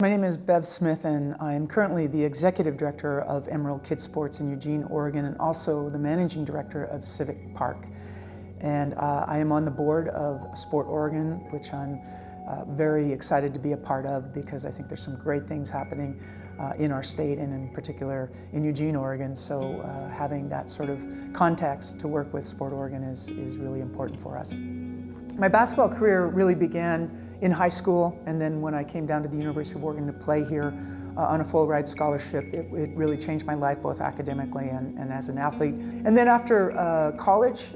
My name is Bev Smith, and I am currently the Executive Director of KIDSPORTS in Eugene, Oregon, and also the Managing Director of Civic Park. And I am on the board of Sport Oregon, which I'm very excited to be a part of because I think there's some great things happening in our state and in particular in Eugene, Oregon. So having that sort of context to work with Sport Oregon is really important for us. My basketball career really began in high school, and then when I came down to the University of Oregon to play here on a full ride scholarship, it really changed my life both academically and as an athlete. And then after college,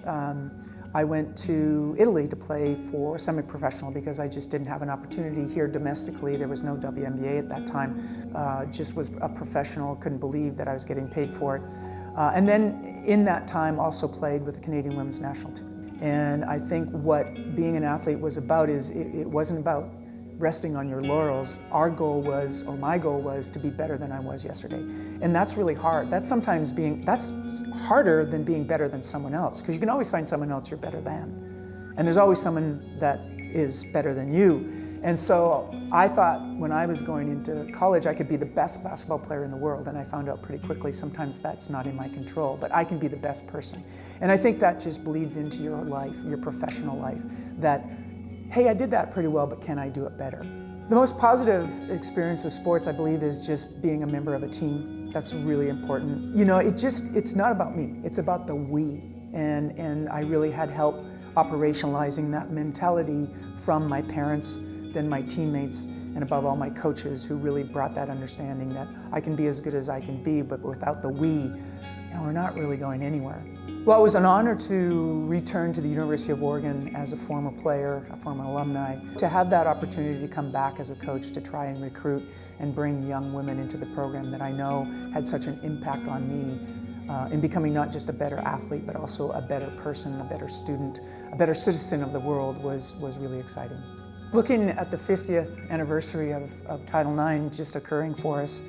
I went to Italy to play for semi-professional because I just didn't have an opportunity here domestically. There was no WNBA at that time. Just was a professional, couldn't believe that I was getting paid for it. And then in that time also played with the Canadian women's national team. And I think what being an athlete was about is it wasn't about resting on your laurels. Our goal was, or my goal was, to be better than I was yesterday. And that's really hard. That's harder than being better than someone else, because you can always find someone else you're better than. And there's always someone that is better than you. And so I thought when I was going into college, I could be the best basketball player in the world. And I found out pretty quickly sometimes that's not in my control, but I can be the best person. And I think that just bleeds into your life, your professional life, that, hey, I did that pretty well, but can I do it better? The most positive experience with sports, I believe, is just being a member of a team. That's really important. You know, it's not about me, it's about the we. And I really had help operationalizing that mentality from my parents, then my teammates, and above all my coaches, who really brought that understanding that I can be as good as I can be, but without the we, we're not really going anywhere. Well, it was an honor to return to the University of Oregon as a former player, a former alumni, to have that opportunity to come back as a coach to try and recruit and bring young women into the program that I know had such an impact on me in becoming not just a better athlete, but also a better person, a better student, a better citizen of the world was really exciting. Looking at the 50th anniversary of Title IX just occurring for us,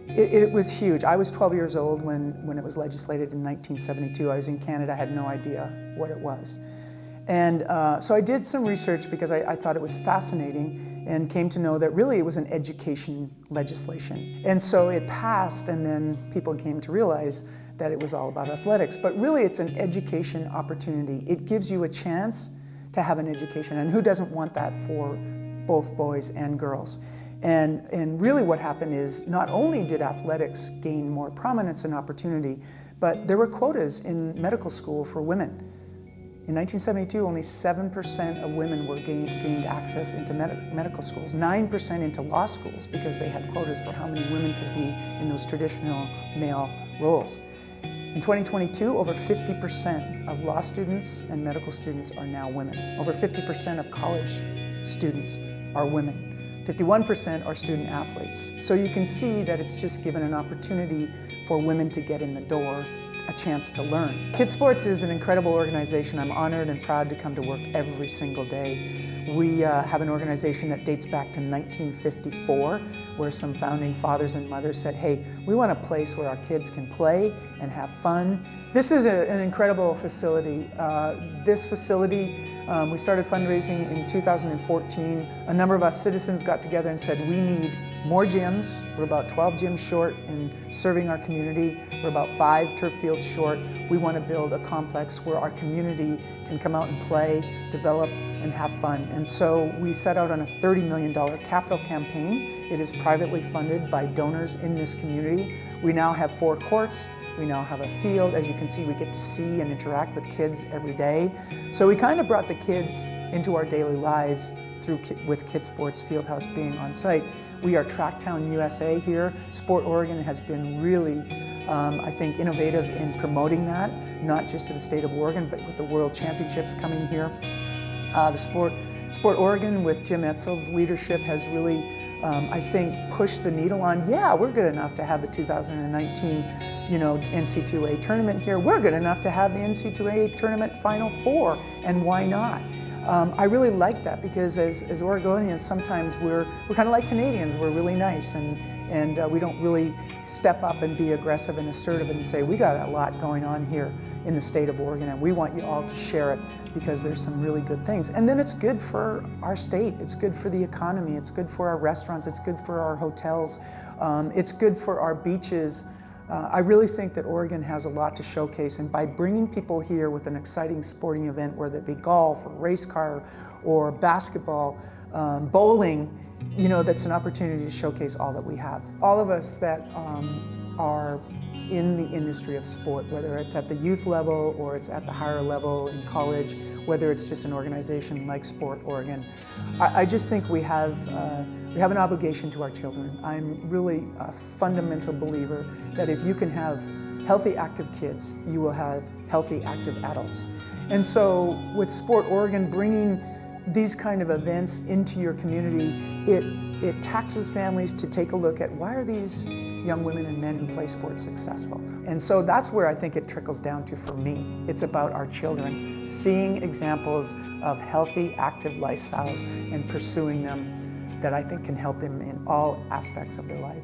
it was huge. I was 12 years old when it was legislated in 1972. I was in Canada, I had no idea what it was. And so I did some research because I thought it was fascinating and came to know that really it was an education legislation. And so it passed, and then people came to realize that it was all about athletics. But really it's an education opportunity. It gives you a chance to have an education, and who doesn't want that for both boys and girls? And really what happened is not only did athletics gain more prominence and opportunity, but there were quotas in medical school for women. In 1972, only 7% of women were gained access into medical schools, 9% into law schools, because they had quotas for how many women could be in those traditional male roles. In 2022, over 50% of law students and medical students are now women. Over 50% of college students are women. 51% are student athletes. So you can see that it's just given an opportunity for women to get in the door, a chance to learn. KIDSPORTS is an incredible organization. I'm honored and proud to come to work every single day. We have an organization that dates back to 1954, where some founding fathers and mothers said, hey, we want a place where our kids can play and have fun. This is an incredible facility. This facility, we started fundraising in 2014. A number of us citizens got together and said, we need more gyms. We're about 12 gyms short in serving our community. We're about 5 turf fields short. We want to build a complex where our community can come out and play, develop, and have fun. And so we set out on a $30 million capital campaign. It is privately funded by donors in this community. We now have 4 courts. We now have a field. As you can see, we get to see and interact with kids every day. So we kind of brought the kids into our daily lives with KIDSPORTS Fieldhouse being on site. We are Tracktown USA here. Sport Oregon has been really, I think, innovative in promoting that, not just to the state of Oregon, but with the World Championships coming here. The Sport Oregon with Jim Etzel's leadership has really, I think, pushed the needle on, yeah, we're good enough to have the 2019 NC2A tournament here. We're good enough to have the NC2A tournament Final Four, and why not? I really like that because as Oregonians, sometimes we're kind of like Canadians. We're really nice and we don't really step up and be aggressive and assertive and say, we got a lot going on here in the state of Oregon and we want you all to share it because there's some really good things. And then it's good for our state, it's good for the economy, it's good for our restaurants, it's good for our hotels, it's good for our beaches. I really think that Oregon has a lot to showcase, and by bringing people here with an exciting sporting event, whether it be golf or race car or basketball, bowling, you know, that's an opportunity to showcase all that we have. All of us that are in the industry of sport, whether it's at the youth level or it's at the higher level in college, whether it's just an organization like Sport Oregon, I just think we have an obligation to our children. I'm really a fundamental believer that if you can have healthy, active kids, you will have healthy, active adults. And so with Sport Oregon bringing these kind of events into your community, it taxes families to take a look at why are these young women and men who play sports successful. And so that's where I think it trickles down to for me. It's about our children, seeing examples of healthy, active lifestyles and pursuing them that I think can help them in all aspects of their life.